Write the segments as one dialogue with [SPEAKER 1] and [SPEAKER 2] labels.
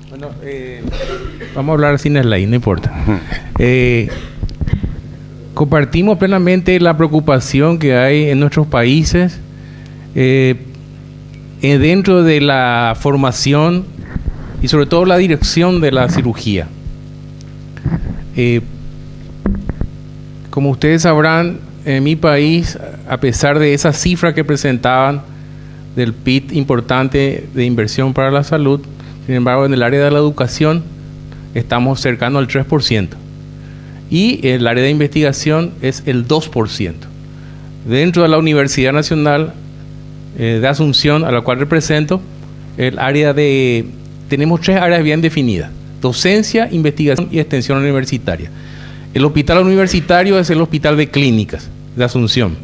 [SPEAKER 1] Bueno, vamos a hablar sin slide, no importa. Compartimos plenamente la preocupación que hay en nuestros países dentro de la formación y sobre todo la dirección de la cirugía. Como ustedes sabrán, en mi país, a pesar de esa cifra que presentaban del PIB importante de inversión para la salud, sin embargo, en el área de la educación estamos cercanos al 3%. Y el área de investigación es el 2%. Dentro de la Universidad Nacional de Asunción, a la cual represento, tenemos 3 áreas bien definidas: docencia, investigación y extensión universitaria. El hospital universitario es el hospital de clínicas de Asunción.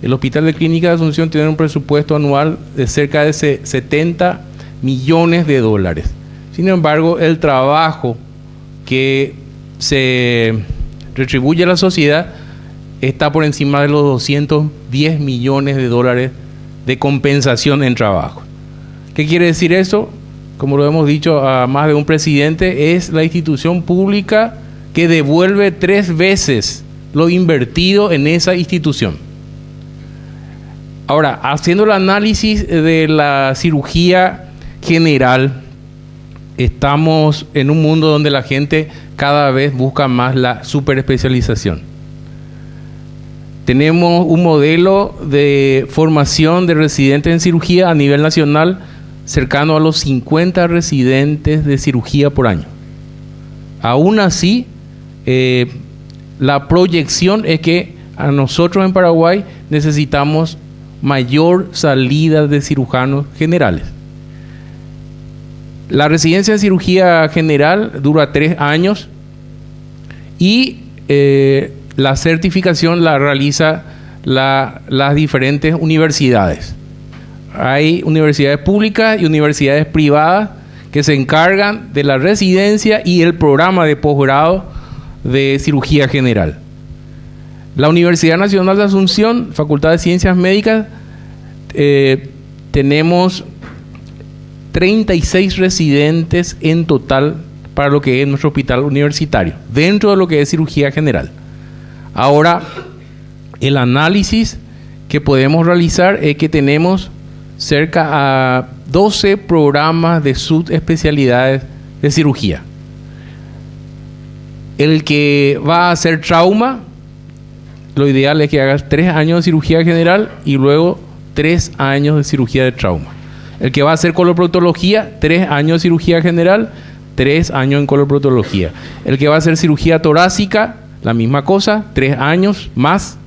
[SPEAKER 1] El hospital de clínicas de Asunción tiene un presupuesto anual de cerca de 70 millones de dólares. Sin embargo, el trabajo que se retribuye a la sociedad está por encima de los 210 millones de dólares de compensación en trabajo. ¿Qué quiere decir eso? Como lo hemos dicho a más de un presidente, es la institución pública que devuelve 3 veces lo invertido en esa institución. Ahora, haciendo el análisis de la cirugía general, estamos en un mundo donde la gente cada vez busca más la superespecialización. Tenemos un modelo de formación de residentes en cirugía a nivel nacional cercano a los 50 residentes de cirugía por año. Aún así, la proyección es que a nosotros en Paraguay necesitamos mayor salida de cirujanos generales. La residencia en cirugía general dura 3 años y la certificación la realiza las diferentes universidades. Hay universidades públicas y universidades privadas que se encargan de la residencia y el programa de posgrado de cirugía general. La Universidad Nacional de Asunción, Facultad de Ciencias Médicas, tenemos 36 residentes en total para lo que es nuestro hospital universitario, dentro de lo que es cirugía general. Ahora, el análisis que podemos realizar es que tenemos cerca a 12 programas de subespecialidades de cirugía. El que va a hacer trauma, lo ideal es que hagas 3 años de cirugía general y luego 3 años de cirugía de trauma. El que va a hacer coloproctología, 3 años de cirugía general, 3 años en coloproctología. El que va a hacer cirugía torácica, la misma cosa, 3 años más,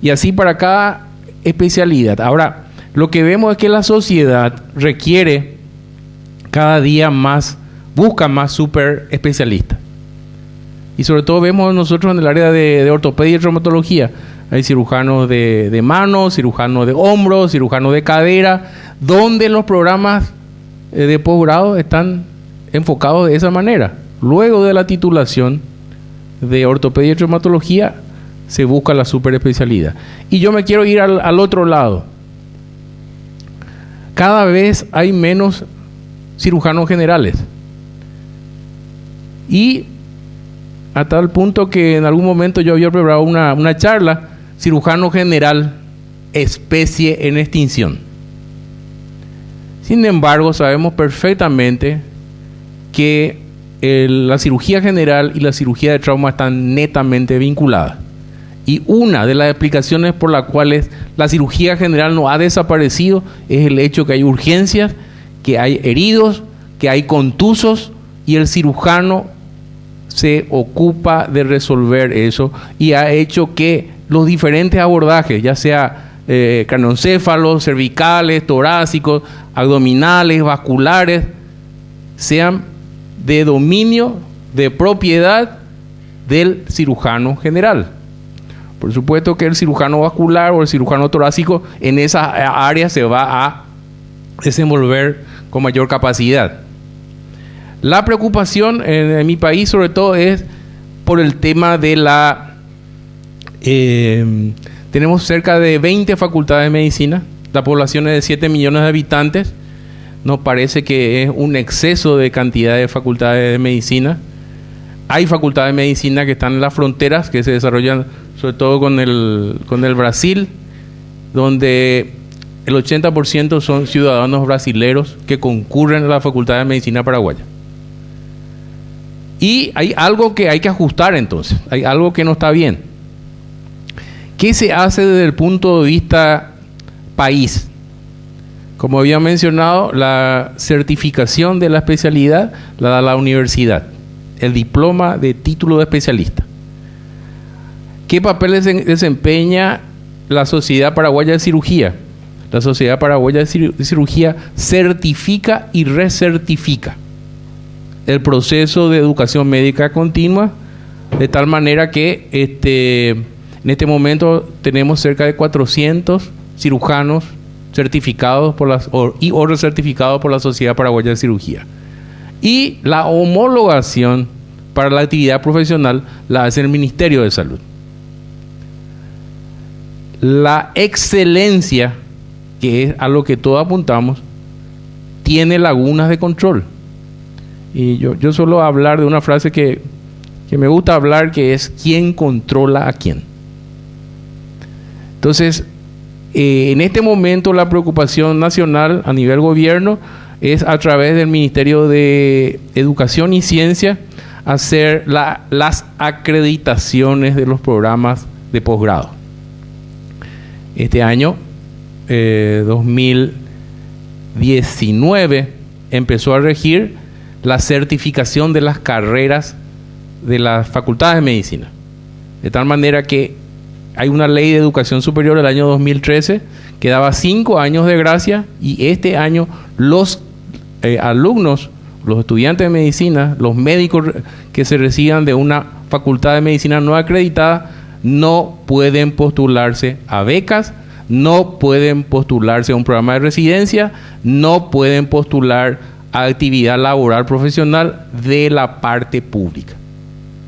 [SPEAKER 1] y así para cada especialidad. Ahora, lo que vemos es que la sociedad requiere cada día más, busca más super especialistas. Y sobre todo vemos nosotros en el área de ortopedia y traumatología. Hay cirujanos de manos, cirujanos de hombros, cirujanos de cadera, donde los programas de posgrado están enfocados de esa manera. Luego de la titulación de ortopedia y traumatología, se busca la superespecialidad. Y yo me quiero ir al otro lado. Cada vez hay menos cirujanos generales. Y a tal punto que en algún momento yo había preparado una charla, cirujano general, especie en extinción. Sin embargo, sabemos perfectamente que la cirugía general y la cirugía de trauma están netamente vinculadas. Y una de las explicaciones por las cuales la cirugía general no ha desaparecido es el hecho que hay urgencias, que hay heridos, que hay contusos, y el cirujano se ocupa de resolver eso y ha hecho que los diferentes abordajes, ya sea craneoencéfalos, cervicales, torácicos, abdominales, vasculares, sean de dominio, de propiedad del cirujano general. Por supuesto que el cirujano vascular o el cirujano torácico en esa área se va a desenvolver con mayor capacidad. La preocupación en mi país sobre todo es por el tema de tenemos cerca de 20 facultades de medicina, la población es de 7 millones de habitantes, Nos parece que es un exceso de cantidad de facultades de medicina. Hay facultades de medicina que están en las fronteras, que se desarrollan sobre todo con el Brasil, donde el 80% son ciudadanos brasileros que concurren a la Facultad de Medicina paraguaya. Y hay algo que hay que ajustar entonces, hay algo que no está bien. ¿Qué se hace desde el punto de vista país? Como había mencionado, la certificación de la especialidad la da la universidad, el diploma de título de especialista. ¿Qué papel desempeña la Sociedad Paraguaya de Cirugía? La Sociedad Paraguaya de Cirugía certifica y recertifica el proceso de educación médica continua, de tal manera que en este momento tenemos cerca de 400 cirujanos certificados o recertificados por la Sociedad Paraguaya de Cirugía. Y la homologación para la actividad profesional la hace el Ministerio de Salud. La excelencia, que es a lo que todos apuntamos, tiene lagunas de control. Y yo suelo hablar de una frase que me gusta hablar, que es ¿quién controla a quién? Entonces, en este momento la preocupación nacional a nivel gobierno es a través del Ministerio de Educación y Ciencia hacer las acreditaciones de los programas de posgrado. Este año, 2019, empezó a regir la certificación de las carreras de las facultades de medicina. De tal manera que hay una ley de educación superior del año 2013 que daba 5 años de gracia, y este año los alumnos, los estudiantes de medicina, los médicos que se reciban de una facultad de medicina no acreditada, no pueden postularse a becas, no pueden postularse a un programa de residencia, no pueden postular a actividad laboral profesional de la parte pública.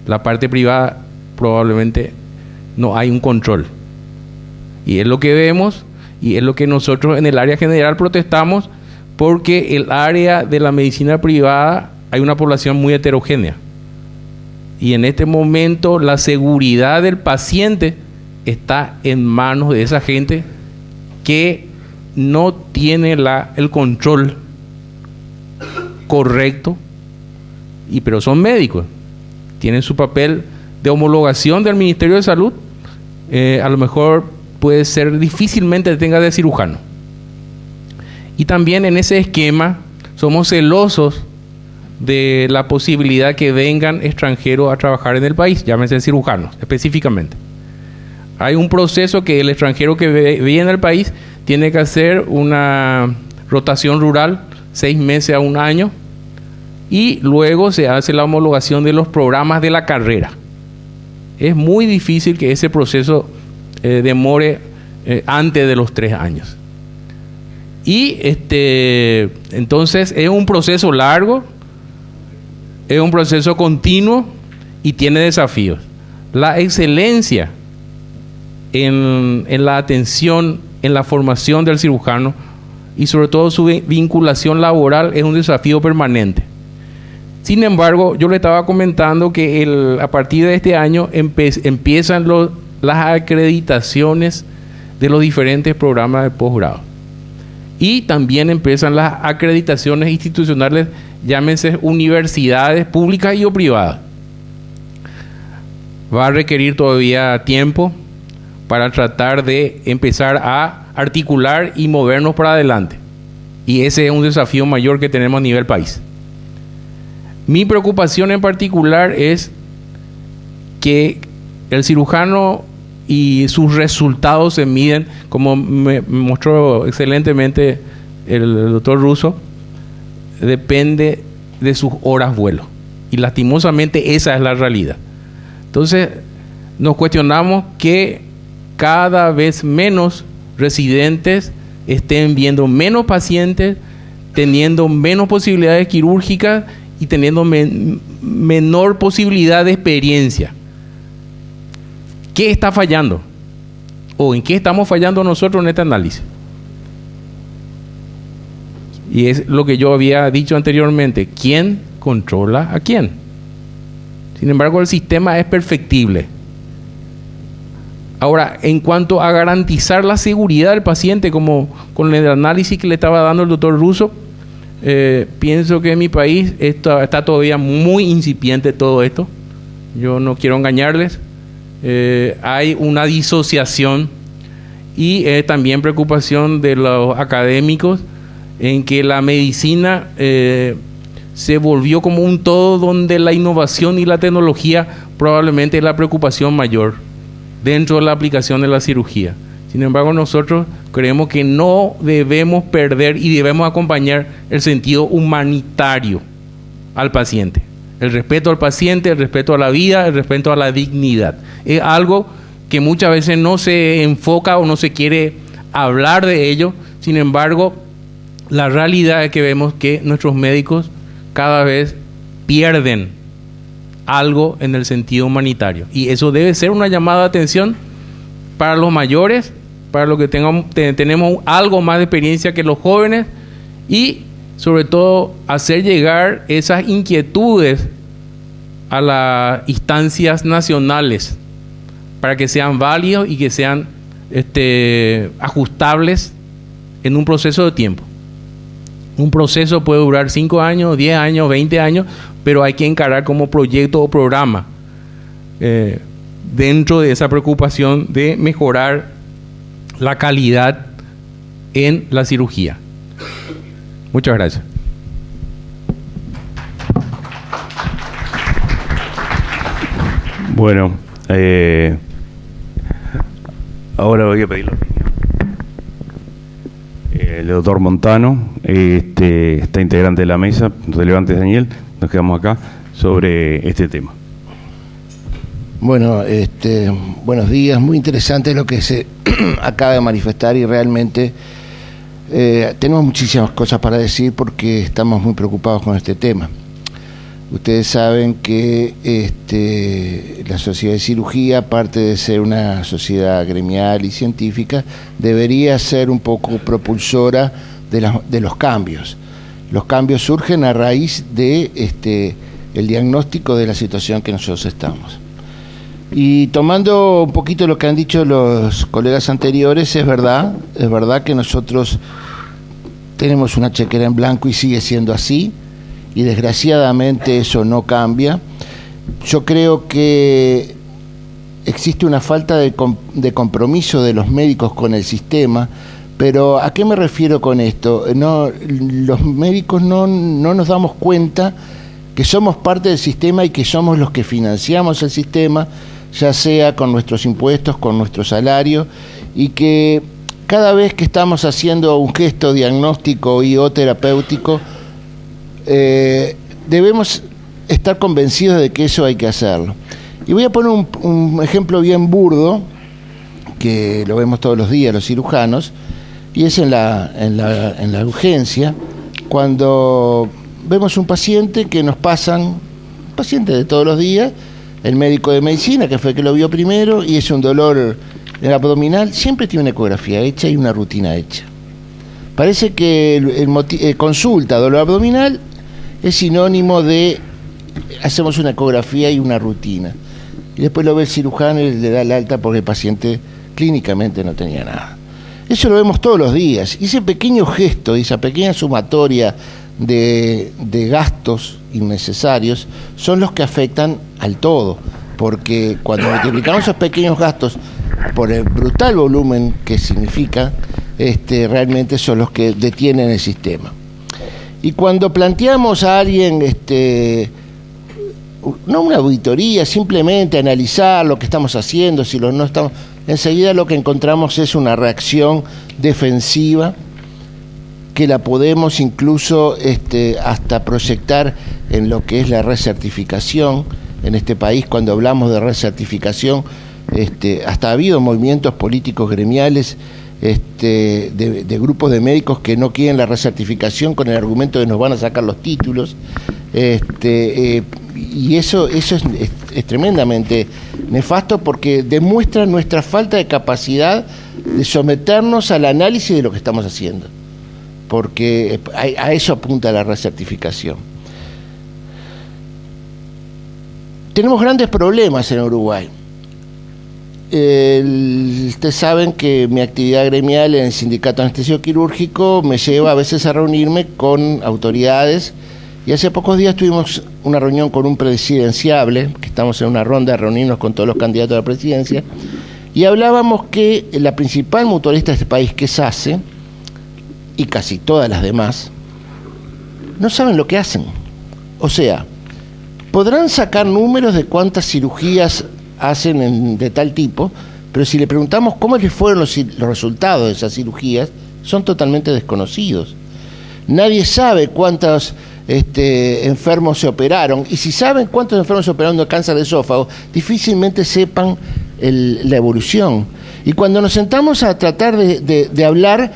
[SPEAKER 1] La parte privada probablemente no hay un control. Y es lo que vemos, y es lo que nosotros en el área general protestamos, porque el área de la medicina privada hay una población muy heterogénea. Y en este momento la seguridad del paciente está en manos de esa gente que no tiene el control correcto, pero son médicos, tienen su papel de homologación del Ministerio de Salud. A lo mejor puede ser difícilmente tenga de cirujano. Y también en ese esquema somos celosos de la posibilidad que vengan extranjeros a trabajar en el país, llámense cirujanos específicamente. Hay un proceso que el extranjero que viene al país tiene que hacer una rotación rural, 6 meses a 1 año, y luego se hace la homologación de los programas de la carrera. Es muy difícil que ese proceso demore antes de los 3 años. Y entonces es un proceso largo, es un proceso continuo y tiene desafíos. La excelencia en la atención, en la formación del cirujano y sobre todo su vinculación laboral es un desafío permanente. Sin embargo, yo le estaba comentando que a partir de este año empiezan las acreditaciones de los diferentes programas de posgrado. Y también empiezan las acreditaciones institucionales, llámense universidades públicas y o privadas. Va a requerir todavía tiempo para tratar de empezar a articular y movernos para adelante. Y ese es un desafío mayor que tenemos a nivel país. Mi preocupación en particular es que el cirujano y sus resultados se miden, como me mostró excelentemente el doctor Russo, depende de sus horas vuelo. Y lastimosamente esa es la realidad. Entonces nos cuestionamos que cada vez menos residentes estén viendo menos pacientes, teniendo menos posibilidades quirúrgicas y teniendo menor posibilidad de experiencia. ¿Qué está fallando? ¿O en qué estamos fallando nosotros en este análisis? Y es lo que yo había dicho anteriormente. ¿Quién controla a quién? Sin embargo, el sistema es perfectible. Ahora, en cuanto a garantizar la seguridad del paciente, como con el análisis que le estaba dando el doctor Russo, pienso que en mi país está todavía muy incipiente todo esto. Yo no quiero engañarles. Hay una disociación y también preocupación de los académicos en que la medicina se volvió como un todo donde la innovación y la tecnología probablemente es la preocupación mayor dentro de la aplicación de la cirugía. Sin embargo, nosotros creemos que no debemos perder y debemos acompañar el sentido humanitario al paciente. El respeto al paciente, el respeto a la vida, el respeto a la dignidad. Es algo que muchas veces no se enfoca o no se quiere hablar de ello. Sin embargo, la realidad es que vemos que nuestros médicos cada vez pierden algo en el sentido humanitario. Y eso debe ser una llamada de atención para los mayores, para los que tenemos algo más de experiencia que los jóvenes, y sobre todo hacer llegar esas inquietudes a las instancias nacionales para que sean válidos y que sean ajustables en un proceso de tiempo. Un proceso puede durar 5 años, 10 años, 20 años, pero hay que encarar como proyecto o programa dentro de esa preocupación de mejorar la calidad en la cirugía. Muchas gracias.
[SPEAKER 2] Bueno, ahora voy a pedir la opinión. El doctor Montano, está integrante de la mesa, relevante Daniel, nos quedamos acá sobre este tema.
[SPEAKER 3] Bueno, buenos días, muy interesante lo que se acaba de manifestar y realmente tenemos muchísimas cosas para decir porque estamos muy preocupados con este tema. Ustedes saben que la Sociedad de Cirugía, aparte de ser una sociedad gremial y científica, debería ser un poco propulsora de los cambios. Los cambios surgen a raíz de el diagnóstico de la situación que nosotros estamos. Y tomando un poquito lo que han dicho los colegas anteriores, es verdad que nosotros tenemos una chequera en blanco y sigue siendo así, y desgraciadamente eso no cambia. Yo creo que existe una falta de compromiso de los médicos con el sistema, pero ¿a qué me refiero con esto? Los médicos no nos damos cuenta que somos parte del sistema y que somos los que financiamos el sistema, ya sea con nuestros impuestos, con nuestro salario, y que cada vez que estamos haciendo un gesto diagnóstico y o terapéutico, debemos estar convencidos de que eso hay que hacerlo. Y voy a poner un ejemplo bien burdo, que lo vemos todos los días los cirujanos, y es en la urgencia, cuando vemos un paciente que nos pasan, un paciente de todos los días, el médico de medicina, que fue el que lo vio primero, y es un dolor en el abdominal, siempre tiene una ecografía hecha y una rutina hecha. Parece que consulta, dolor abdominal, es sinónimo de hacemos una ecografía y una rutina. Y después lo ve el cirujano y le da el alta porque el paciente clínicamente no tenía nada. Eso lo vemos todos los días. Y ese pequeño gesto, esa pequeña sumatoria de gastos innecesarios son los que afectan al todo. Porque cuando multiplicamos esos pequeños gastos por el brutal volumen que significa, realmente son los que detienen el sistema. Y cuando planteamos a alguien, no una auditoría, simplemente analizar lo que estamos haciendo, si no estamos, enseguida lo que encontramos es una reacción defensiva que la podemos incluso hasta proyectar en lo que es la recertificación. En este país, cuando hablamos de recertificación, hasta ha habido movimientos políticos gremiales de grupos de médicos que no quieren la recertificación con el argumento de nos van a sacar los títulos, y eso es tremendamente nefasto porque demuestra nuestra falta de capacidad de someternos al análisis de lo que estamos haciendo. porque a eso apunta la recertificación. Tenemos grandes problemas en Uruguay. Ustedes saben que mi actividad gremial en el Sindicato Anestesio Quirúrgico me lleva a veces a reunirme con autoridades, y hace pocos días tuvimos una reunión con un presidenciable, que estamos en una ronda de reunirnos con todos los candidatos a la presidencia, y hablábamos que la principal mutualista de este país, que es SACE, y casi todas las demás, no saben lo que hacen. O sea, podrán sacar números de cuántas cirugías hacen de tal tipo, pero si le preguntamos cómo les fueron los resultados de esas cirugías, son totalmente desconocidos. Nadie sabe cuántos enfermos se operaron, y si saben cuántos enfermos se operaron de cáncer de esófago, difícilmente sepan la evolución. Y cuando nos sentamos a tratar de hablar,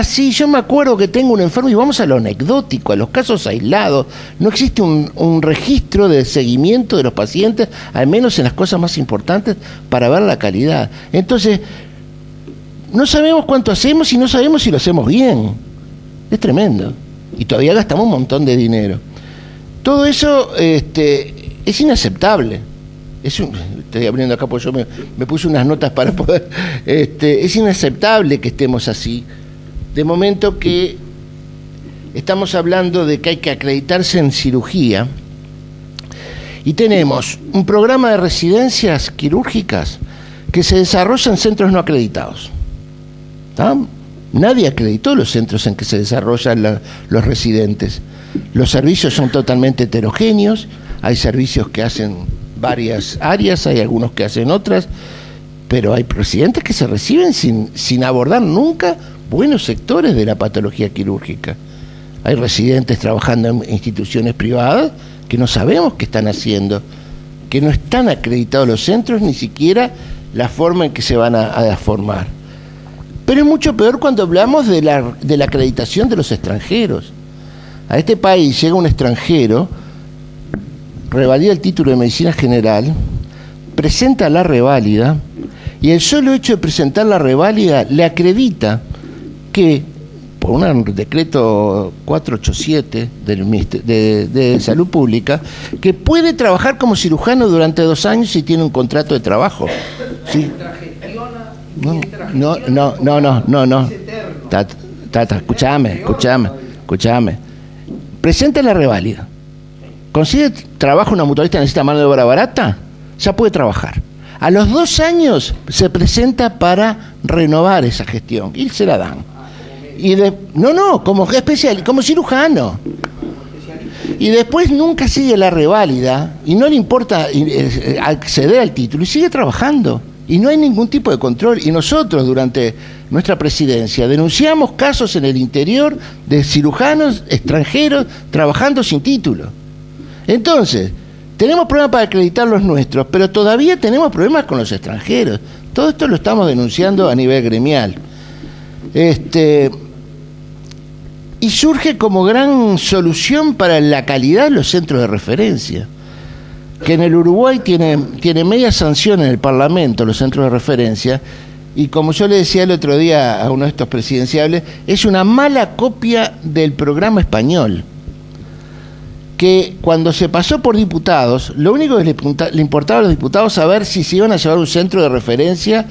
[SPEAKER 3] sí, yo me acuerdo que tengo un enfermo, y vamos a lo anecdótico, a los casos aislados. No existe un registro de seguimiento de los pacientes, al menos en las cosas más importantes, para ver la calidad. Entonces, no sabemos cuánto hacemos y no sabemos si lo hacemos bien. Es tremendo. Y todavía gastamos un montón de dinero. Todo eso es inaceptable. Estoy abriendo acá porque yo me puse unas notas para poder... es inaceptable que estemos así. De momento que estamos hablando de que hay que acreditarse en cirugía, y tenemos un programa de residencias quirúrgicas que se desarrolla en centros no acreditados. ¿Está? Nadie acreditó los centros en que se desarrollan los residentes. Los servicios son totalmente heterogéneos. Hay servicios que hacen varias áreas, hay algunos que hacen otras, pero hay residentes que se reciben sin abordar nunca buenos sectores de la patología quirúrgica. Hay residentes trabajando en instituciones privadas que no sabemos qué están haciendo, que no están acreditados los centros, ni siquiera la forma en que se van a formar. Pero es mucho peor cuando hablamos de la acreditación de los extranjeros. A este país llega un extranjero, revalida el título de medicina general, presenta la reválida, y el solo hecho de presentar la reválida le acredita que, por un decreto 487 de Salud Pública, que puede trabajar como cirujano durante 2 años si tiene un contrato de trabajo. ¿Sí? No. Escuchame. Presenta la reválida. Consigue trabajo, una mutualista necesita mano de obra barata, ya puede trabajar. A los 2 años se presenta para renovar esa gestión y se la dan. Como especial, como cirujano. Y después nunca sigue la reválida y no le importa acceder al título y sigue trabajando. Y no hay ningún tipo de control. Y nosotros, durante nuestra presidencia, denunciamos casos en el interior de cirujanos extranjeros trabajando sin título. Entonces, tenemos problemas para acreditar los nuestros, pero todavía tenemos problemas con los extranjeros. Todo esto lo estamos denunciando a nivel gremial. Y surge como gran solución para la calidad los centros de referencia, que en el Uruguay tiene media sanción en el Parlamento los centros de referencia, y como yo le decía el otro día a uno de estos presidenciables, es una mala copia del programa español, que cuando se pasó por diputados, lo único que le importaba a los diputados saber si se iban a llevar un centro de referencia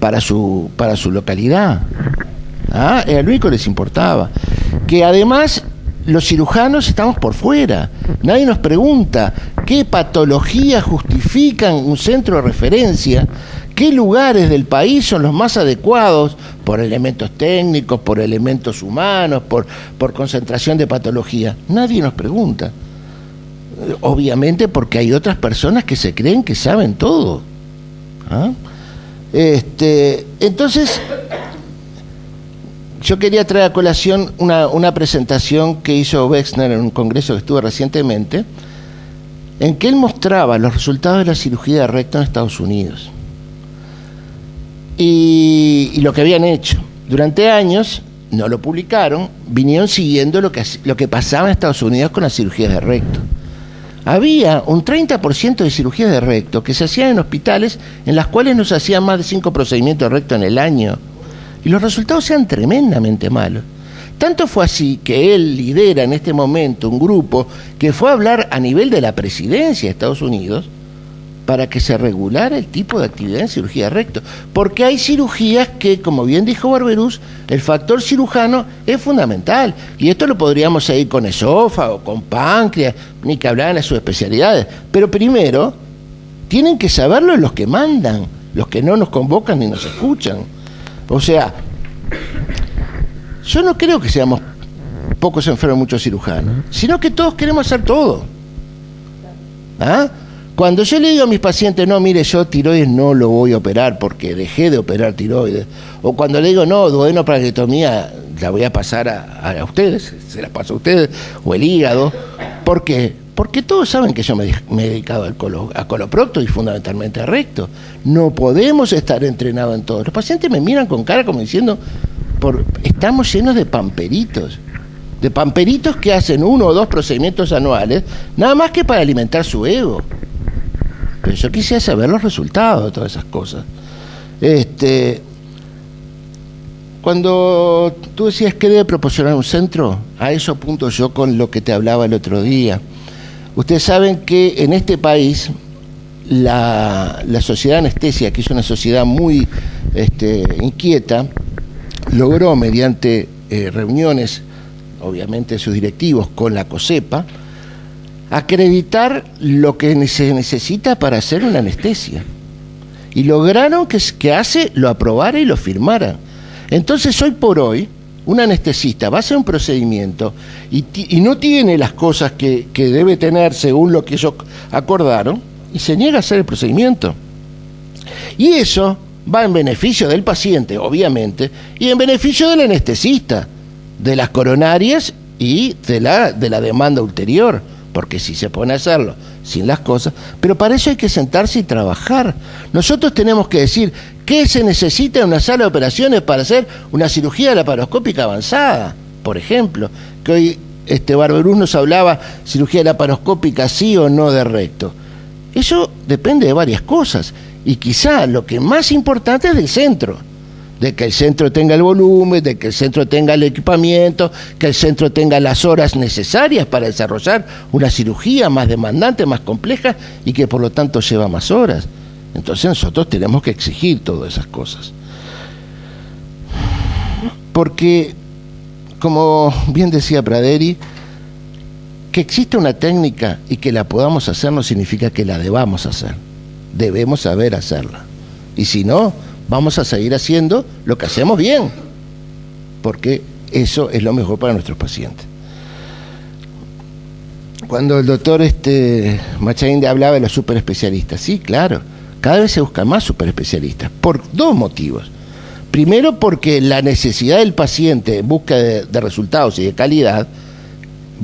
[SPEAKER 3] para su localidad. Era lo único que les importaba. Que además los cirujanos estamos por fuera. Nadie nos pregunta qué patologías justifican un centro de referencia, qué lugares del país son los más adecuados por elementos técnicos, por elementos humanos, por concentración de patología. Nadie nos pregunta. Obviamente porque hay otras personas que se creen que saben todo. Entonces, yo quería traer a colación una presentación que hizo Wexner en un congreso que estuve recientemente, en que él mostraba los resultados de la cirugía de recto en Estados Unidos y lo que habían hecho. Durante años, no lo publicaron, vinieron siguiendo lo que pasaba en Estados Unidos con las cirugías de recto. Había un 30% de cirugías de recto que se hacían en hospitales en las cuales no se hacían más de 5 procedimientos de recto en el año. Y los resultados eran tremendamente malos. Tanto fue así que él lidera en este momento un grupo que fue a hablar a nivel de la presidencia de Estados Unidos para que se regulara el tipo de actividad en cirugía de recto. Porque hay cirugías que, como bien dijo Barberús, el factor cirujano es fundamental. Y esto lo podríamos seguir con esófago, con páncreas, ni que hablar en las subespecialidades. Pero primero, tienen que saberlo los que mandan, los que no nos convocan ni nos escuchan. O sea, yo no creo que seamos pocos enfermos, muchos cirujanos, sino que todos queremos hacer todo. ¿Ah? Cuando yo le digo a mis pacientes, no, mire, yo tiroides no lo voy a operar porque dejé de operar tiroides, o cuando le digo, no, duodenoparectomía la voy a pasar a ustedes, se la paso a ustedes, o el hígado, ¿por qué? Porque todos saben que yo me he dedicado a coloprocto y fundamentalmente a recto. No podemos estar entrenados en todo. Los pacientes me miran con cara como diciendo, estamos llenos de pamperitos que hacen 1 o 2 procedimientos anuales, nada más que para alimentar su ego. Pero yo quisiera saber los resultados de todas esas cosas. Cuando tú decías que debe proporcionar un centro, a eso apunto yo con lo que te hablaba el otro día. Ustedes saben que en este país la sociedad anestesia, que es una sociedad muy inquieta, logró mediante reuniones, obviamente sus directivos, con la COSEPA, acreditar lo que se necesita para hacer una anestesia. Y lograron que ACE lo aprobara y lo firmara. Entonces, hoy por hoy, un anestesista va a hacer un procedimiento y no tiene las cosas que debe tener según lo que ellos acordaron, y se niega a hacer el procedimiento. Y eso va en beneficio del paciente, obviamente, y en beneficio del anestesista, de las coronarias y de la demanda ulterior, porque si se pone a hacerlo sin las cosas, pero para eso hay que sentarse y trabajar. Nosotros tenemos que decir qué se necesita en una sala de operaciones para hacer una cirugía laparoscópica avanzada, por ejemplo, que hoy Barberús nos hablaba, cirugía laparoscópica sí o no de recto. Eso depende de varias cosas, y quizá lo que más importante es del centro, de que el centro tenga el volumen, de que el centro tenga el equipamiento, que el centro tenga las horas necesarias para desarrollar una cirugía más demandante, más compleja, y que por lo tanto lleva más horas. Entonces nosotros tenemos que exigir todas esas cosas. Porque, como bien decía Praderi, que exista una técnica y que la podamos hacer no significa que la debamos hacer. Debemos saber hacerla. Y si no, vamos a seguir haciendo lo que hacemos bien, porque eso es lo mejor para nuestros pacientes. Cuando el doctor Machain hablaba de los superespecialistas, sí, claro, cada vez se buscan más superespecialistas, por 2 motivos. Primero, porque la necesidad del paciente en busca de resultados y de calidad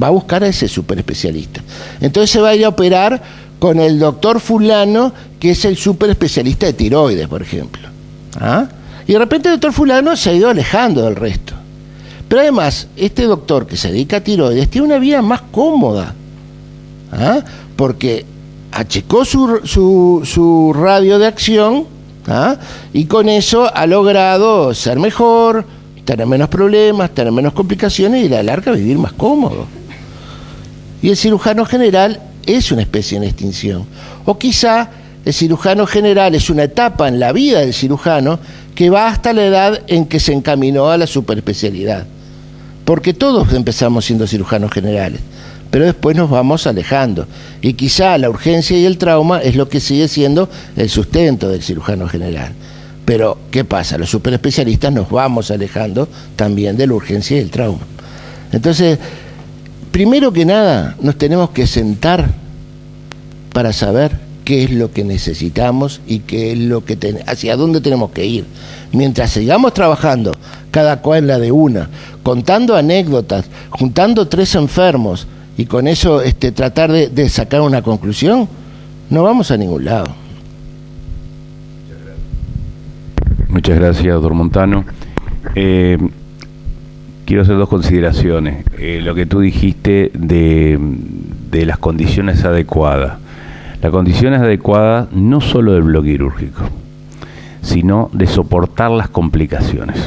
[SPEAKER 3] va a buscar a ese superespecialista. Entonces se va a ir a operar con el doctor fulano, que es el superespecialista de tiroides, por ejemplo. ¿Ah? Y de repente el doctor fulano se ha ido alejando del resto. Pero además, este doctor que se dedica a tiroides tiene una vida más cómoda. ¿Ah? Porque achicó su radio de acción, ¿ah? Y con eso ha logrado ser mejor, tener menos problemas, tener menos complicaciones y a la larga vivir más cómodo. Y el cirujano general es una especie en extinción. O quizá el cirujano general es una etapa en la vida del cirujano que va hasta la edad en que se encaminó a la superespecialidad. Porque todos empezamos siendo cirujanos generales, pero después nos vamos alejando. Y quizá la urgencia y el trauma es lo que sigue siendo el sustento del cirujano general. Pero, ¿qué pasa? Los superespecialistas nos vamos alejando también de la urgencia y el trauma. Entonces, primero que nada, nos tenemos que sentar para saber qué es lo que necesitamos y qué es lo que hacia dónde tenemos que ir. Mientras sigamos trabajando, cada cual la de una, contando anécdotas, juntando 3 enfermos y con eso tratar de sacar una conclusión, no vamos a ningún lado.
[SPEAKER 2] Muchas gracias, doctor Montano. Quiero hacer 2 consideraciones. Lo que tú dijiste de las condiciones adecuadas. Las condiciones adecuadas no solo del bloque quirúrgico, sino de soportar las complicaciones.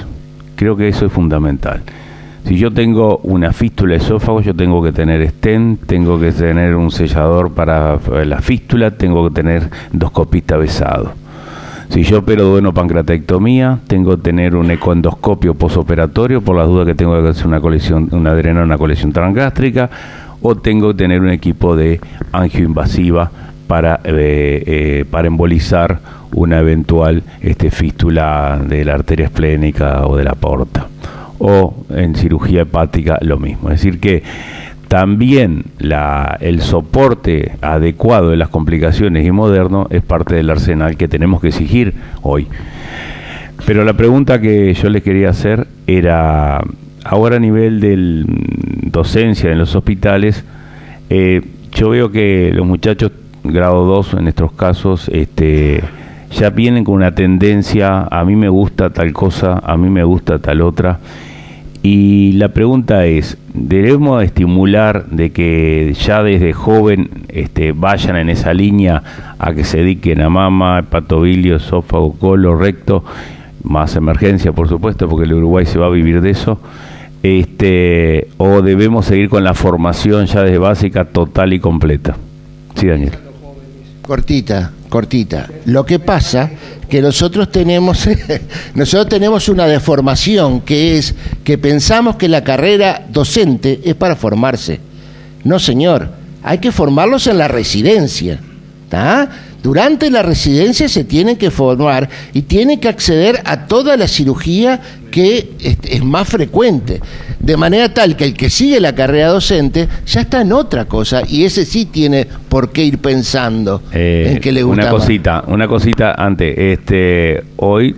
[SPEAKER 2] Creo que eso es fundamental. Si yo tengo una fístula de esófago, yo tengo que tener stent, tengo que tener un sellador para la fístula, tengo que tener endoscopista besado. Si yo opero duodopancreatectomía, tengo que tener un ecoendoscopio posoperatorio por las dudas que tengo que hacer una drenar, una colección transgástrica, o tengo que tener un equipo de angioinvasiva para embolizar una eventual fístula de la arteria esplénica o de la aorta. O en cirugía hepática lo mismo. Es decir que también el soporte adecuado de las complicaciones y moderno es parte del arsenal que tenemos que exigir hoy. Pero la pregunta que yo les quería hacer era, ahora a nivel de docencia en los hospitales, yo veo que los muchachos grado 2 en estos casos ya vienen con una tendencia, a mí me gusta tal cosa, a mí me gusta tal otra. Y la pregunta es, ¿debemos estimular de que ya desde joven vayan en esa línea a que se dediquen a mama, hepatobilio, esófago, colon, recto, más emergencia por supuesto, porque el Uruguay se va a vivir de eso? ¿O debemos seguir con la formación ya desde básica total y completa? Sí, Daniel.
[SPEAKER 3] Cortita. Lo que pasa que nosotros tenemos una deformación, que es que pensamos que la carrera docente es para formarse. No, señor, hay que formarlos en la residencia, ¿tá? Durante la residencia se tienen que formar y tienen que acceder a toda la cirugía que es más frecuente, de manera tal que el que sigue la carrera docente ya está en otra cosa, y ese sí tiene por qué ir pensando en qué le gusta
[SPEAKER 2] una cosita antes. Hoy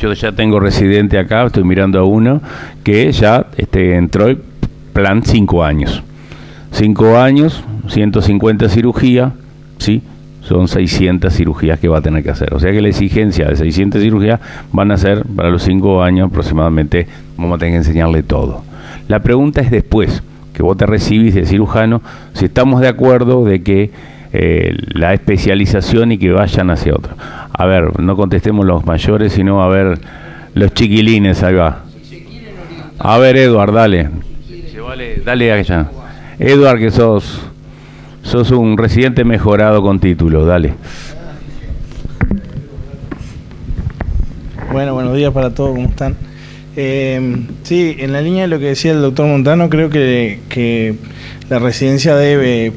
[SPEAKER 2] yo ya tengo residente acá, estoy mirando a uno que ya entró el plan 5 años. 5 años, 150 cirugías, ¿sí? Son 600 cirugías que va a tener que hacer. O sea que la exigencia de 600 cirugías van a ser para los 5 años aproximadamente, vamos a tener que enseñarle todo. La pregunta es después, que vos te recibís de cirujano, si estamos de acuerdo de que la especialización y que vayan hacia otro. A ver, no contestemos los mayores, sino a ver los chiquilines, ahí va. A ver, Eduard, dale. Dale allá. Eduard, que sos un residente mejorado con título, dale.
[SPEAKER 4] Bueno, buenos días para todos, ¿cómo están? Sí, en la línea de lo que decía el doctor Montano, creo que la residencia debe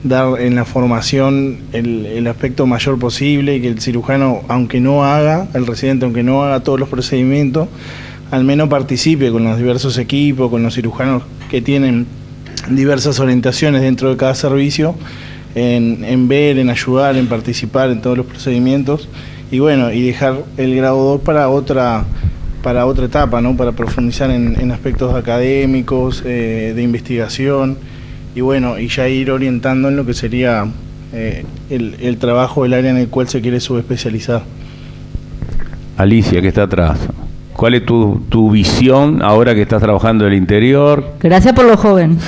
[SPEAKER 4] dar en la formación el aspecto mayor posible, y que el cirujano, el residente, aunque no haga todos los procedimientos, al menos participe con los diversos equipos, con los cirujanos que tienen diversas orientaciones dentro de cada servicio, en ver, en ayudar, en participar en todos los procedimientos, y bueno, y dejar el grado 2 para otra etapa, ¿no? Para profundizar en aspectos académicos, de investigación, y bueno, y ya ir orientando en lo que sería el trabajo del área en el cual se quiere subespecializar.
[SPEAKER 2] Alicia, que está atrás, ¿cuál es tu visión ahora que estás trabajando en el interior?
[SPEAKER 5] Gracias por lo joven.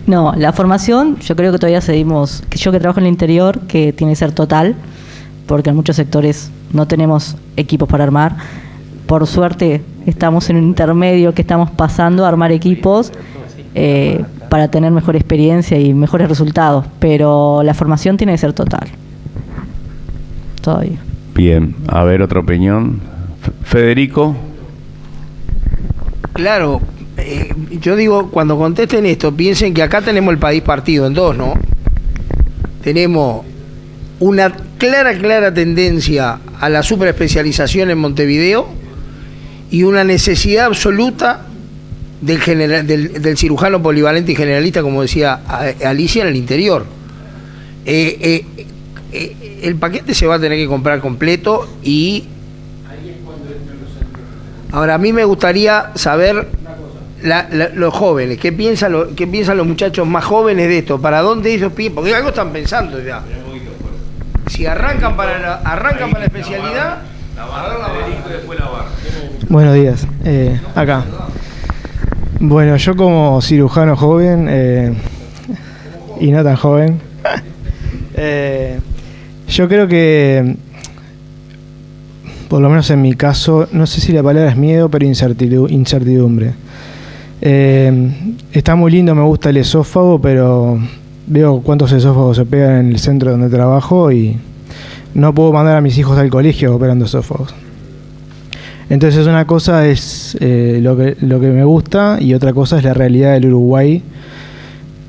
[SPEAKER 5] No, la formación, yo creo que todavía seguimos, que yo que trabajo en el interior, que tiene que ser total, porque en muchos sectores no tenemos equipos para armar. Por suerte estamos en un intermedio que estamos pasando a armar equipos para tener mejor experiencia y mejores resultados, pero la formación tiene que ser total. Todavía.
[SPEAKER 2] Bien, a ver, otra opinión. Federico.
[SPEAKER 6] Claro, yo digo, cuando contesten esto, piensen que acá tenemos el país partido en dos, ¿no? Tenemos una clara tendencia a la superespecialización en Montevideo y una necesidad absoluta del cirujano polivalente y generalista, como decía Alicia, en el interior. El paquete se va a tener que comprar completo, y ahora a mí me gustaría saber los jóvenes, ¿qué piensan los muchachos más jóvenes de esto? ¿Para dónde ellos piensan? Porque algo están pensando ya. Si arrancan para la especialidad.
[SPEAKER 7] Buenos días, acá. Bueno, yo como cirujano joven y no tan joven, yo creo que por lo menos en mi caso, no sé si la palabra es miedo, pero incertidumbre. Está muy lindo, me gusta el esófago, pero veo cuántos esófagos se pegan en el centro donde trabajo y no puedo mandar a mis hijos al colegio operando esófagos. Entonces una cosa es lo que me gusta y otra cosa es la realidad del Uruguay.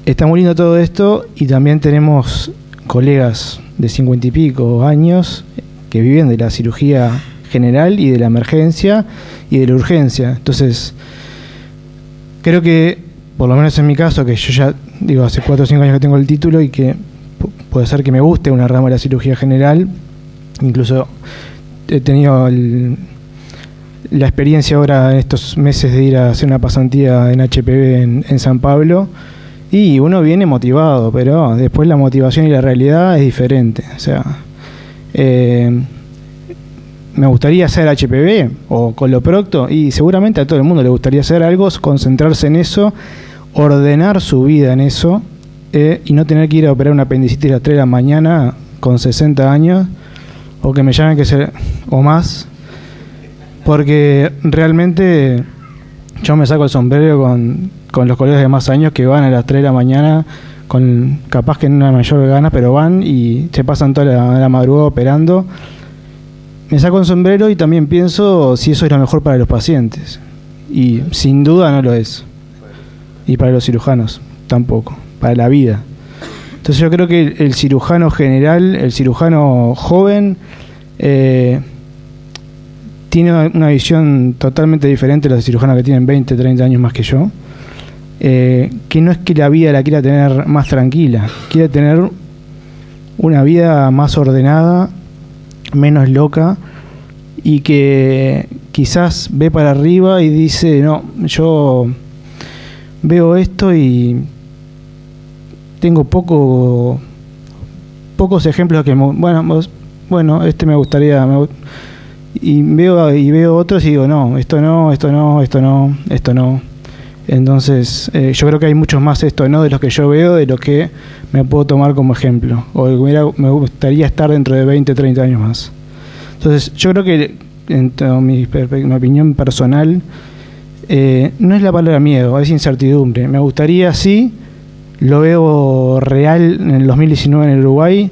[SPEAKER 7] Está muy lindo todo esto y también tenemos colegas de 50 y pico años que viven de la cirugía general y de la emergencia y de la urgencia. Entonces, creo que, por lo menos en mi caso, que yo ya digo hace 4 o 5 años que tengo el título y que puede ser que me guste una rama de la cirugía general, incluso he tenido la experiencia ahora en estos meses de ir a hacer una pasantía en HPV en San Pablo, y uno viene motivado, pero después la motivación y la realidad es diferente. O sea, me gustaría hacer HPV o coloprocto, y seguramente a todo el mundo le gustaría hacer algo, concentrarse en eso, ordenar su vida en eso, y no tener que ir a operar una apendicitis a las 3 de la mañana con 60 años, o que me llamen que sea, o más, porque realmente yo me saco el sombrero con los colegas de más años que van a las 3 de la mañana, con capaz que en una mayor gana, pero van y se pasan toda la madrugada operando. Me saco el sombrero y también pienso si eso es lo mejor para los pacientes. Y sin duda no lo es. Y para los cirujanos tampoco, para la vida. Entonces yo creo que el cirujano general, el cirujano joven, tiene una visión totalmente diferente a los cirujanos que tienen 20, 30 años más que yo. Que no es que la vida la quiera tener más tranquila, quiere tener una vida más ordenada, menos loca, y que quizás ve para arriba y dice, no, yo veo esto y tengo pocos ejemplos que bueno, este me gustaría, y veo otros y digo, no, esto no. Entonces, yo creo que hay muchos más esto no de los que yo veo, de los que me puedo tomar como ejemplo, o me gustaría estar dentro de 20, 30 años más. Entonces, yo creo que, en mi opinión personal, no es la palabra miedo, es incertidumbre. Me gustaría, sí, lo veo real en el 2019 en el Uruguay,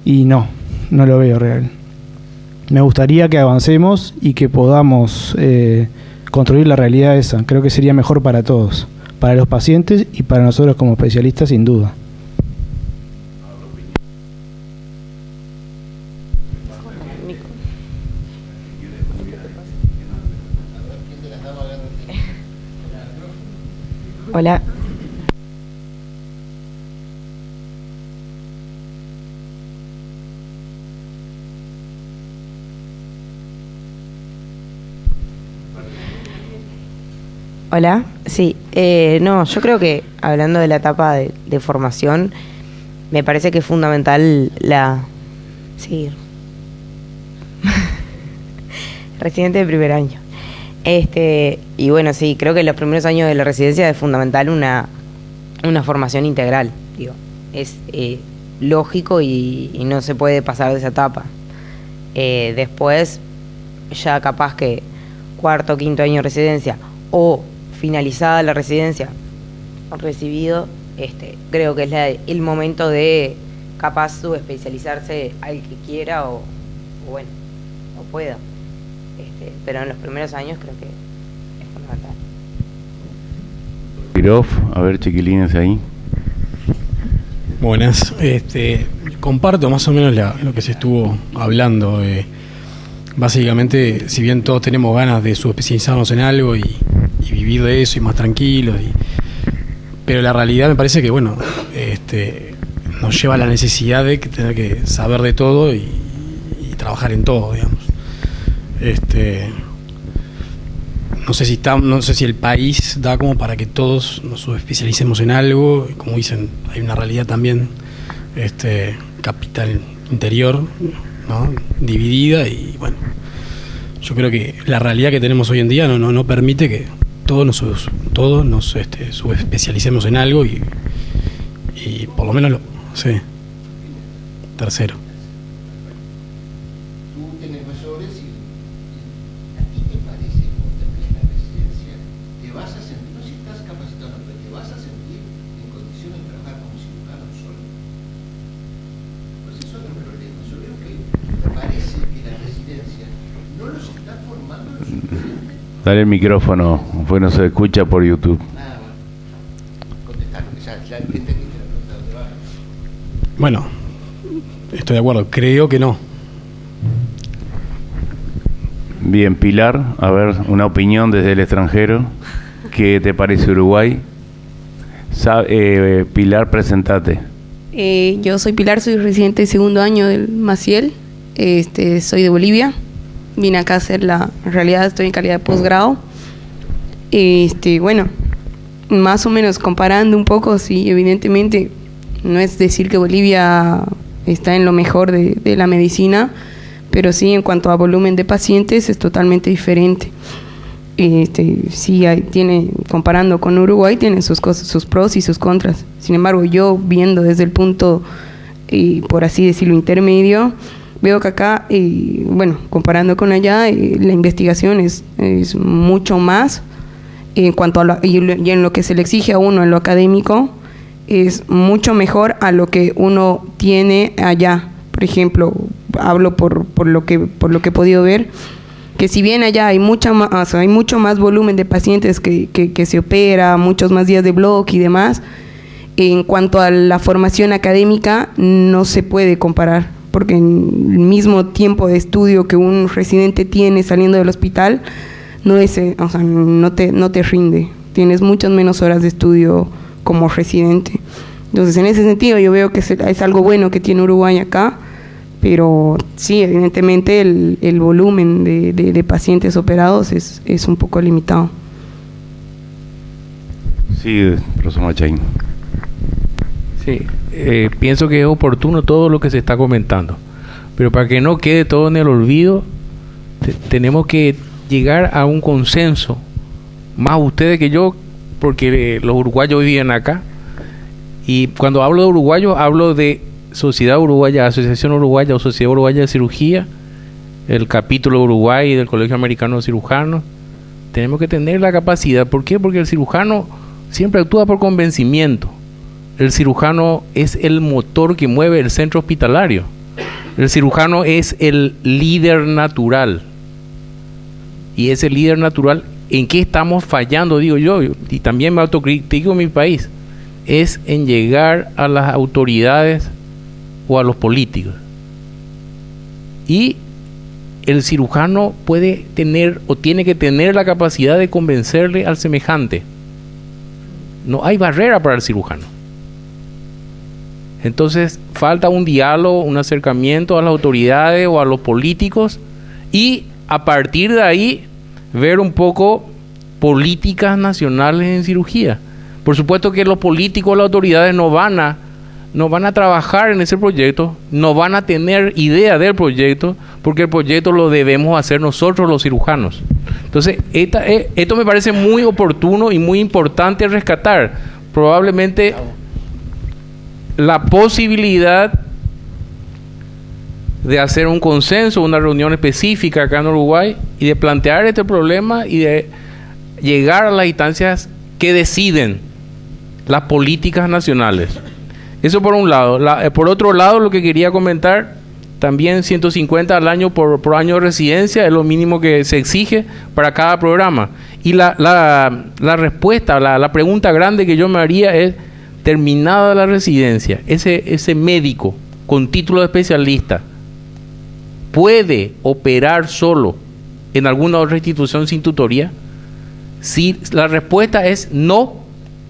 [SPEAKER 7] y no lo veo real. Me gustaría que avancemos y que podamos construir la realidad esa. Creo que sería mejor para todos, para los pacientes y para nosotros como especialistas, sin duda.
[SPEAKER 8] Hola. Hola, sí, no, yo creo que hablando de la etapa de formación, me parece que es fundamental sí, residente de primer año. Y bueno, sí, creo que en los primeros años de la residencia es fundamental una formación integral, digo, es lógico y no se puede pasar de esa etapa. Después, ya capaz que 4º o 5º año de residencia o finalizada la residencia, recibido, creo que es el momento de capaz subespecializarse al que quiera o bueno, o pueda. Pero en los primeros años creo que es fundamental.
[SPEAKER 2] Pirof, a ver, chiquilines ahí.
[SPEAKER 9] Buenas, comparto más o menos lo que se estuvo hablando. Básicamente, si bien todos tenemos ganas de subespecializarnos en algo y vivir de eso y más tranquilos, pero la realidad me parece que, bueno, nos lleva a la necesidad de tener que saber de todo y trabajar en todo, digamos. No sé si el país da como para que todos nos subespecialicemos en algo. Como dicen, hay una realidad también capital interior, ¿no? Dividida, y bueno, yo creo que la realidad que tenemos hoy en día no permite que todos nos subespecialicemos en algo y por lo menos sí. Tercero.
[SPEAKER 3] Tú tienes mayores y
[SPEAKER 2] Dale el micrófono, pues no se escucha por YouTube.
[SPEAKER 9] Bueno, estoy de acuerdo, creo que no.
[SPEAKER 2] Bien, Pilar, a ver, una opinión desde el extranjero. ¿Qué te parece Uruguay? Pilar, presentate.
[SPEAKER 10] Yo soy Pilar, soy residente de segundo año del Maciel. Soy de Bolivia. Vine acá a hacer en realidad estoy en calidad de posgrado. Bueno, más o menos comparando un poco, sí, evidentemente no es decir que Bolivia está en lo mejor de la medicina, pero sí en cuanto a volumen de pacientes es totalmente diferente. Sí, comparando con Uruguay, tiene sus cosas, sus pros y sus contras. Sin embargo, yo viendo desde el punto, por así decirlo, intermedio, veo que acá, bueno, comparando con allá, la investigación es mucho más en cuanto a y en lo que se le exige a uno en lo académico, es mucho mejor a lo que uno tiene allá. Por ejemplo, hablo por lo que he podido ver, que si bien allá hay mucho más volumen de pacientes que se opera, muchos más días de bloque y demás, en cuanto a la formación académica no se puede comparar, porque en el mismo tiempo de estudio que un residente tiene saliendo del hospital, no te rinde, tienes muchas menos horas de estudio como residente. Entonces, en ese sentido, yo veo que es algo bueno que tiene Uruguay acá, pero sí, evidentemente el volumen de pacientes operados es un poco limitado.
[SPEAKER 2] Sí, profesor Machain.
[SPEAKER 1] Sí, pienso que es oportuno todo lo que se está comentando, pero para que no quede todo en el olvido, tenemos que llegar a un consenso, más ustedes que yo, porque los uruguayos viven acá, y cuando hablo de uruguayos, hablo de Sociedad Uruguaya, Asociación Uruguaya o Sociedad Uruguaya de Cirugía, el capítulo de Uruguay y del Colegio Americano de Cirujanos. Tenemos que tener la capacidad. ¿Por qué? Porque el cirujano siempre actúa por convencimiento. El cirujano es el motor que mueve el centro hospitalario. El cirujano es el líder natural. Y ese líder natural, ¿en qué estamos fallando? Digo yo, y también me autocritico en mi país, es en llegar a las autoridades o a los políticos. Y el cirujano puede tener o tiene que tener la capacidad de convencerle al semejante. No hay barrera para el cirujano. Entonces falta un diálogo, un acercamiento a las autoridades o a los políticos, y a partir de ahí ver un poco políticas nacionales en cirugía. Por supuesto que los políticos, las autoridades no van a trabajar en ese proyecto, no van a tener idea del proyecto, porque el proyecto lo debemos hacer nosotros los cirujanos. Entonces, esto me parece muy oportuno y muy importante rescatar. Probablemente la posibilidad de hacer un consenso, una reunión específica acá en Uruguay, y de plantear este problema y de llegar a las instancias que deciden las políticas nacionales. Eso por un lado. Por otro lado, lo que quería comentar, también 150 al año por año de residencia es lo mínimo que se exige para cada programa. Y la respuesta, la pregunta grande que yo me haría es, terminada la residencia, ese médico con título de especialista, ¿puede operar solo en alguna otra institución sin tutoría? Si la respuesta es no,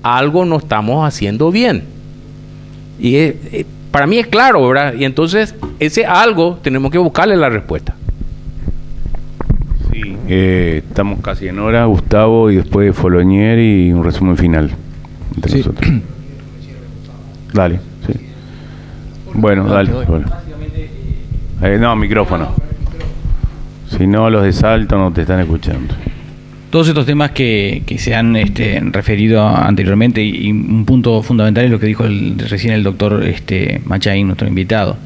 [SPEAKER 1] algo no estamos haciendo bien. Y para mí es claro, ¿verdad? Y entonces ese algo tenemos que buscarle la respuesta.
[SPEAKER 2] Sí, estamos casi en hora, Gustavo, y después Folonier y un resumen final entre nosotros. Dale, sí. Bueno, dale. No, micrófono. Si no, los de Salto no te están escuchando.
[SPEAKER 11] Todos estos temas que se han referido anteriormente, y un punto fundamental es lo que dijo recién el doctor Machain, nuestro invitado,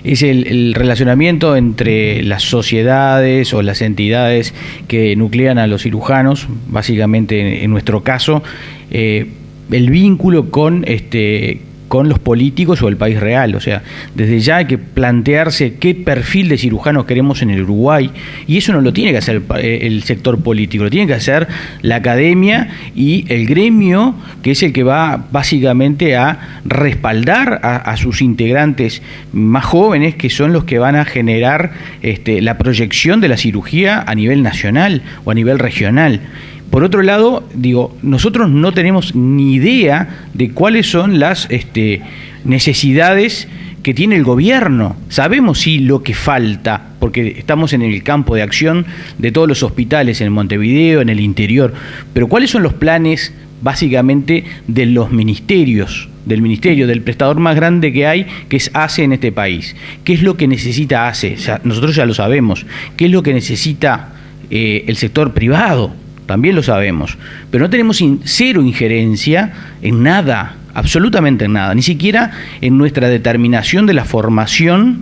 [SPEAKER 11] es el relacionamiento entre las sociedades o las entidades que nuclean a los cirujanos, básicamente en nuestro caso, el vínculo con con los políticos o el país real. O sea, desde ya hay que plantearse qué perfil de cirujanos queremos en el Uruguay, y eso no lo tiene que hacer el sector político, lo tiene que hacer la academia y el gremio, que es el que va básicamente a respaldar a sus integrantes más jóvenes, que son los que van a generar la proyección de la cirugía a nivel nacional o a nivel regional. Por otro lado, digo, nosotros no tenemos ni idea de cuáles son las necesidades que tiene el gobierno. Sabemos sí lo que falta, porque estamos en el campo de acción de todos los hospitales en Montevideo, en el interior, pero ¿cuáles son los planes básicamente de los ministerios, del prestador más grande que hay, que es ACE en este país? ¿Qué es lo que necesita ACE? Nosotros ya lo sabemos. ¿Qué es lo que necesita el sector privado? También lo sabemos, pero no tenemos cero injerencia en nada, absolutamente en nada, ni siquiera en nuestra determinación de la formación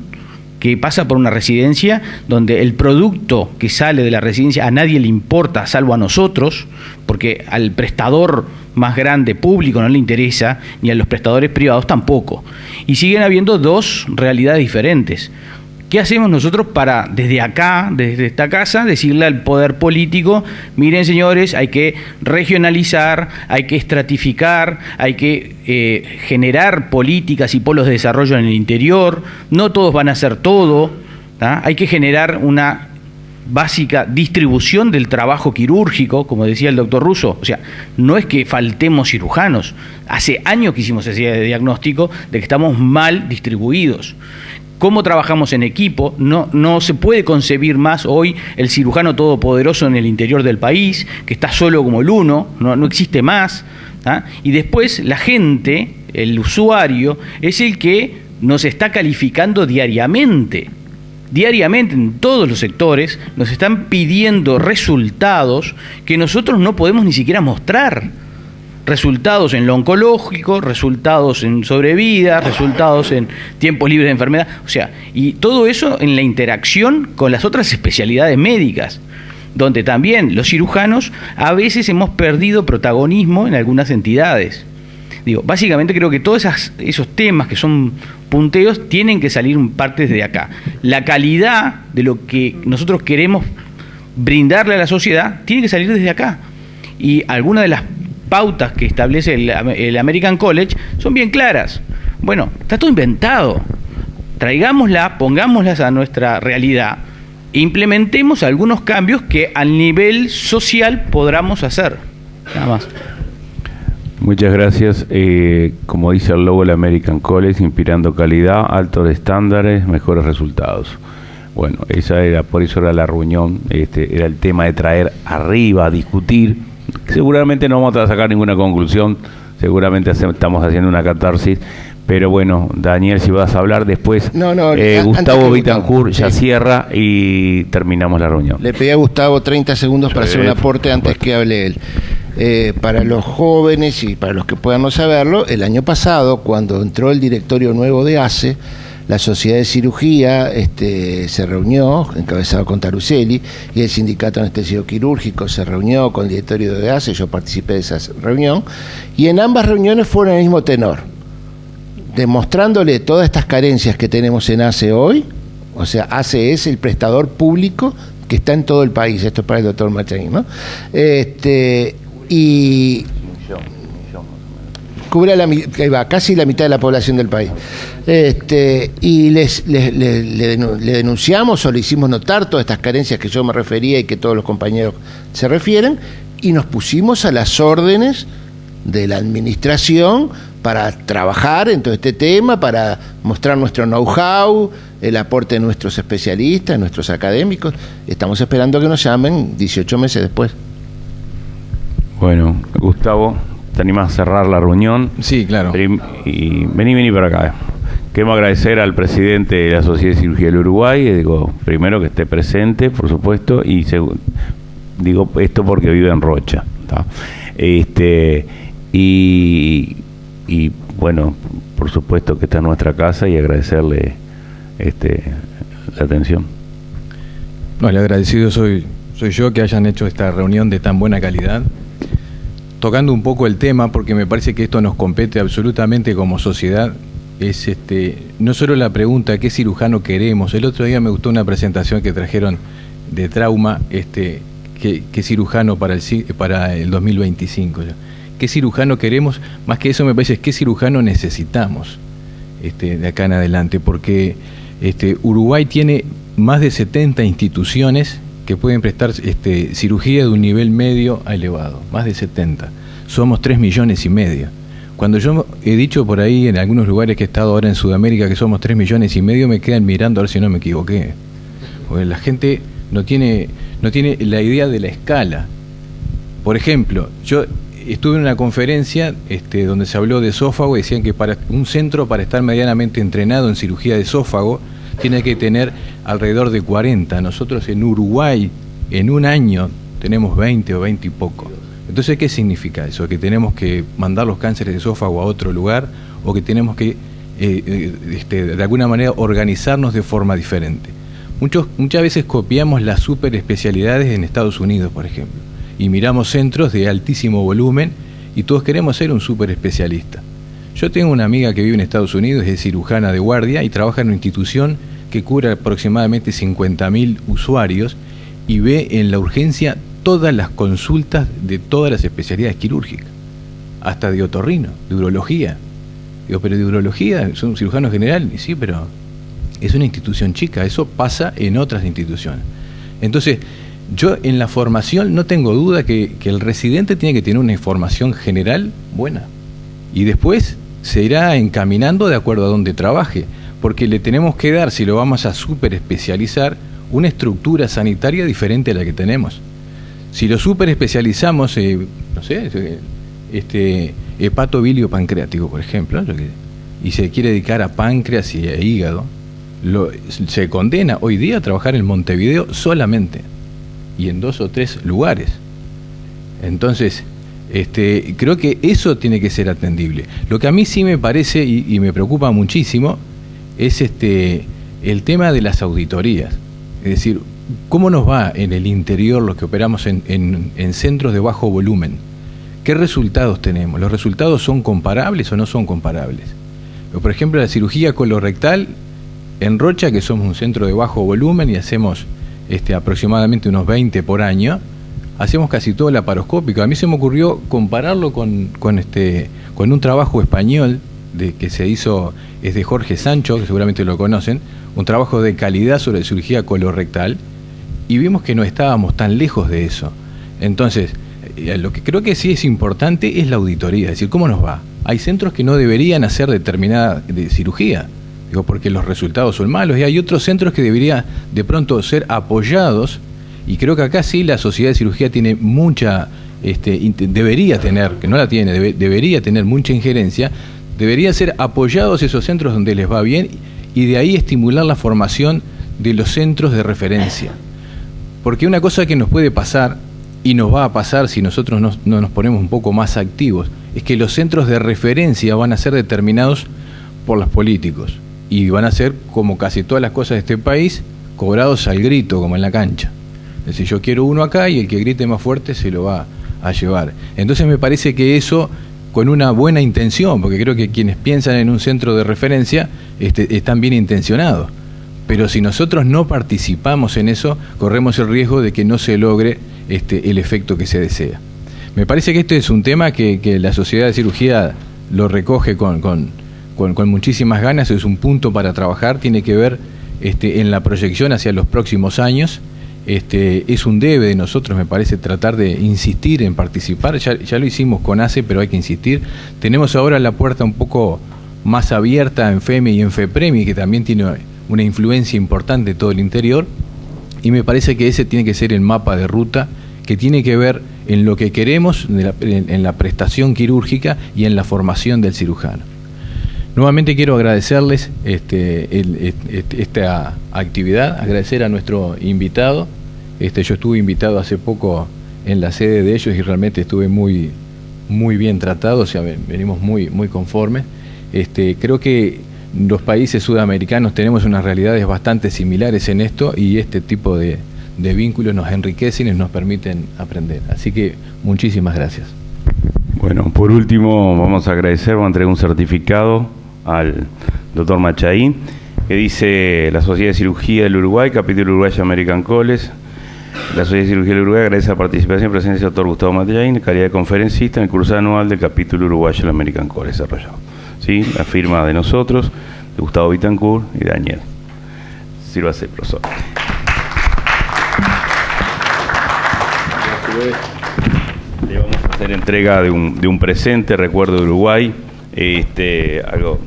[SPEAKER 11] que pasa por una residencia, donde el producto que sale de la residencia a nadie le importa, salvo a nosotros, porque al prestador más grande público no le interesa, ni a los prestadores privados tampoco. Y siguen habiendo dos realidades diferentes. ¿Qué hacemos nosotros para, desde acá, desde esta casa, decirle al poder político: miren señores, hay que regionalizar, hay que estratificar, hay que generar políticas y polos de desarrollo en el interior, no todos van a hacer todo, ¿tá? Hay que generar una básica distribución del trabajo quirúrgico, como decía el doctor Russo? O sea, no es que faltemos cirujanos, hace años que hicimos ese diagnóstico de que estamos mal distribuidos. ¿Cómo trabajamos en equipo? No se puede concebir más hoy el cirujano todopoderoso en el interior del país, que está solo como el uno, no existe más. ¿Ah? Y después la gente, el usuario, es el que nos está calificando diariamente. Diariamente en todos los sectores nos están pidiendo resultados que nosotros no podemos ni siquiera mostrar. Resultados en lo oncológico, resultados en sobrevida, resultados en tiempos libres de enfermedad, o sea, y todo eso en la interacción con las otras especialidades médicas, donde también los cirujanos a veces hemos perdido protagonismo en algunas entidades. Digo, básicamente creo que todos esos temas que son punteos tienen que salir en parte de acá. La calidad de lo que nosotros queremos brindarle a la sociedad tiene que salir desde acá. Y algunas de las pautas que establece el American College son bien claras. Bueno, está todo inventado. Traigámosla, pongámoslas a nuestra realidad, e implementemos algunos cambios que a nivel social podamos hacer. Nada más.
[SPEAKER 2] Muchas gracias. Como dice el logo del American College, inspirando calidad, altos estándares, mejores resultados. Bueno, por eso era la reunión, era el tema de traer arriba a discutir. Seguramente no vamos a sacar ninguna conclusión, seguramente estamos haciendo una catarsis, pero bueno, Daniel, si vas a hablar después, Gustavo Bittencourt ya cierra y terminamos la reunión.
[SPEAKER 3] Le pedí a Gustavo 30 segundos para hacer un aporte antes que hable él. Para los jóvenes y para los que puedan no saberlo, el año pasado, cuando entró el directorio nuevo de ACE, la Sociedad de Cirugía se reunió, encabezado con Taruselli, y el Sindicato Anestesio Quirúrgico se reunió con el directorio de ACE, yo participé de esa reunión, y en ambas reuniones fueron el mismo tenor, demostrándole todas estas carencias que tenemos en ACE hoy. O sea, ACE es el prestador público que está en todo el país, esto es para el doctor Machain, ¿no? Y cubre casi la mitad de la población del país. Y le denunciamos o le hicimos notar todas estas carencias que yo me refería y que todos los compañeros se refieren, y nos pusimos a las órdenes de la administración para trabajar en todo este tema, para mostrar nuestro know-how, el aporte de nuestros especialistas, nuestros académicos. Estamos esperando que nos llamen 18 meses después.
[SPEAKER 2] Bueno, Gustavo, ¿te animás a cerrar la reunión?
[SPEAKER 12] Sí, claro.
[SPEAKER 2] Y vení para acá. Queremos agradecer al presidente de la Sociedad de Cirugía del Uruguay, primero que esté presente, por supuesto, y digo esto porque vive en Rocha, ¿tá? Y bueno, por supuesto que está en nuestra casa, y agradecerle la atención.
[SPEAKER 12] No, el agradecido soy yo que hayan hecho esta reunión de tan buena calidad. tocando un poco el tema, porque me parece que esto nos compete absolutamente como sociedad, es no solo la pregunta ¿qué cirujano queremos? El otro día me gustó una presentación que trajeron de trauma, ¿qué cirujano para el 2025? ¿Qué cirujano queremos? Más que eso me parece ¿qué cirujano necesitamos de acá en adelante? Porque Uruguay tiene más de 70 instituciones que pueden prestar cirugía de un nivel medio a elevado, más de 70. Somos 3,5 millones. Cuando yo he dicho por ahí en algunos lugares que he estado ahora en Sudamérica que somos 3,5 millones, me quedan mirando a ver si no me equivoqué. Porque la gente no tiene la idea de la escala. Por ejemplo, yo estuve en una conferencia donde se habló de esófago y decían que para un centro, para estar medianamente entrenado en cirugía de esófago, tiene que tener alrededor de 40. Nosotros en Uruguay, en un año, tenemos 20 o 20 y poco. Entonces, ¿qué significa eso? ¿Que tenemos que mandar los cánceres de esófago a otro lugar o que tenemos que, de alguna manera, organizarnos de forma diferente? Muchas veces copiamos las superespecialidades en Estados Unidos, por ejemplo, y miramos centros de altísimo volumen y todos queremos ser un superespecialista. Yo tengo una amiga que vive en Estados Unidos, es cirujana de guardia y trabaja en una institución que cubre aproximadamente 50.000 usuarios y ve en la urgencia todas las consultas de todas las especialidades quirúrgicas, hasta de otorrino, de urología. Digo, pero de urología, son cirujanos generales, sí, pero es una institución chica, eso pasa en otras instituciones. Entonces, yo en la formación no tengo duda que el residente tiene que tener una formación general buena y después se irá encaminando de acuerdo a donde trabaje, porque le tenemos que dar, si lo vamos a super especializar, una estructura sanitaria diferente a la que tenemos. Si lo super especializamos, no sé, hepatobilio pancreático, por ejemplo, y se quiere dedicar a páncreas y a hígado, se condena hoy día a trabajar en Montevideo solamente y en 2 o 3 lugares. Entonces, creo que eso tiene que ser atendible. Lo que a mí sí me parece y me preocupa muchísimo es el tema de las auditorías. Es decir, ¿cómo nos va en el interior los que operamos en centros de bajo volumen? ¿Qué resultados tenemos? ¿Los resultados son comparables o no son comparables? Por ejemplo, la cirugía colorectal en Rocha, que somos un centro de bajo volumen y hacemos aproximadamente unos 20 por año, hacemos casi todo laparoscópico. A mí se me ocurrió compararlo con un trabajo español que se hizo, es de Jorge Sancho, que seguramente lo conocen, un trabajo de calidad sobre cirugía colorectal, y vimos que no estábamos tan lejos de eso. Entonces, lo que creo que sí es importante es la auditoría, es decir, ¿cómo nos va? Hay centros que no deberían hacer determinada cirugía, porque los resultados son malos, y hay otros centros que deberían de pronto ser apoyados, y creo que acá sí la Sociedad de Cirugía tiene mucha, debería tener, que no la tiene, debería tener mucha injerencia, deberían ser apoyados esos centros donde les va bien, y de ahí estimular la formación de los centros de referencia. Porque una cosa que nos puede pasar, y nos va a pasar si nosotros no nos ponemos un poco más activos, es que los centros de referencia van a ser determinados por los políticos, y van a ser, como casi todas las cosas de este país, cobrados al grito, como en la cancha. Es decir, yo quiero uno acá y el que grite más fuerte se lo va a llevar. Entonces me parece que eso, con una buena intención, porque creo que quienes piensan en un centro de referencia están bien intencionados, pero si nosotros no participamos en eso, corremos el riesgo de que no se logre el efecto que se desea. Me parece que este es un tema que la Sociedad de Cirugía lo recoge con muchísimas ganas, es un punto para trabajar, tiene que ver en la proyección hacia los próximos años. Es un debe de nosotros, me parece, tratar de insistir en participar. Ya lo hicimos con ACE, pero hay que insistir. Tenemos ahora la puerta un poco más abierta en FEME y en FEPREMI, que también tiene una influencia importante en todo el interior, y me parece que ese tiene que ser el mapa de ruta que tiene que ver en lo que queremos, en la prestación quirúrgica y en la formación del cirujano. Nuevamente quiero agradecerles esta actividad, agradecer a nuestro invitado. Yo estuve invitado hace poco en la sede de ellos y realmente estuve muy bien tratado, o sea, venimos muy conformes. Creo que los países sudamericanos tenemos unas realidades bastante similares en esto, y este tipo de vínculos nos enriquecen y nos permiten aprender. Así que muchísimas gracias.
[SPEAKER 2] Bueno, por último vamos a agradecer, vamos a entregar un certificado al doctor Machaín, que dice: la Sociedad de Cirugía del Uruguay, capítulo Uruguay American College. La Sociedad de Cirugía del Uruguay agradece la participación y presencia del doctor Gustavo Machaín en calidad de conferencista en el curso anual del capítulo Uruguayo American College desarrollado. ¿Sí? La firma de nosotros, de Gustavo Vitancourt y de Daniel. Sírvase, profesor. Le vamos a hacer entrega de un presente, recuerdo de Uruguay, algo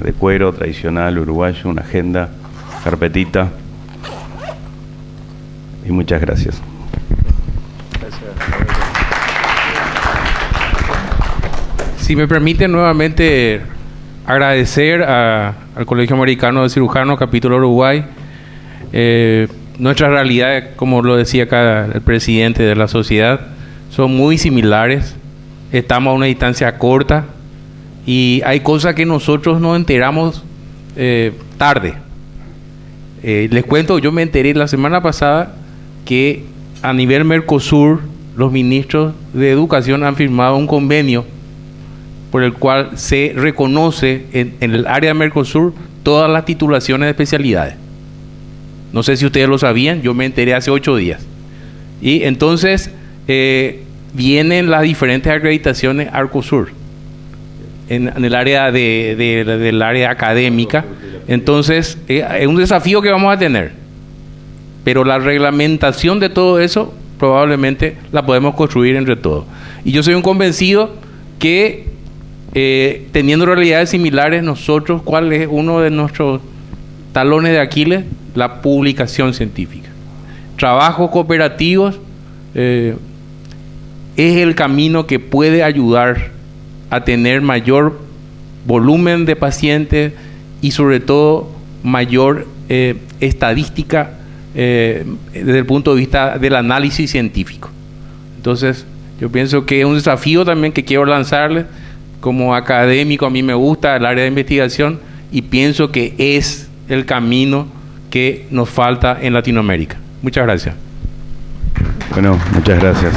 [SPEAKER 2] de cuero tradicional uruguayo, una agenda, carpetita. Y muchas gracias.
[SPEAKER 1] Si me permiten nuevamente agradecer al Colegio Americano de Cirujanos, capítulo Uruguay. Nuestras realidades, como lo decía acá el presidente de la sociedad, son muy similares. Estamos a una distancia corta y hay cosas que nosotros nos enteramos tarde. Les cuento, yo me enteré la semana pasada que a nivel Mercosur los ministros de Educación han firmado un convenio por el cual se reconoce en el área de Mercosur todas las titulaciones de especialidades. No sé si ustedes lo sabían, yo me enteré hace 8 días. Y entonces vienen las diferentes acreditaciones Arcosur en el área del área académica. Entonces es un desafío que vamos a tener, pero la reglamentación de todo eso probablemente la podemos construir entre todos. Y yo soy un convencido que teniendo realidades similares nosotros, ¿cuál es uno de nuestros talones de Aquiles? La publicación científica. Trabajos cooperativos es el camino que puede ayudar a tener mayor volumen de pacientes y sobre todo mayor estadística desde el punto de vista del análisis científico. Entonces yo pienso que es un desafío también que quiero lanzarles. Como académico a mí me gusta el área de investigación y pienso que es el camino que nos falta en Latinoamérica. Muchas gracias.
[SPEAKER 2] Bueno, muchas gracias.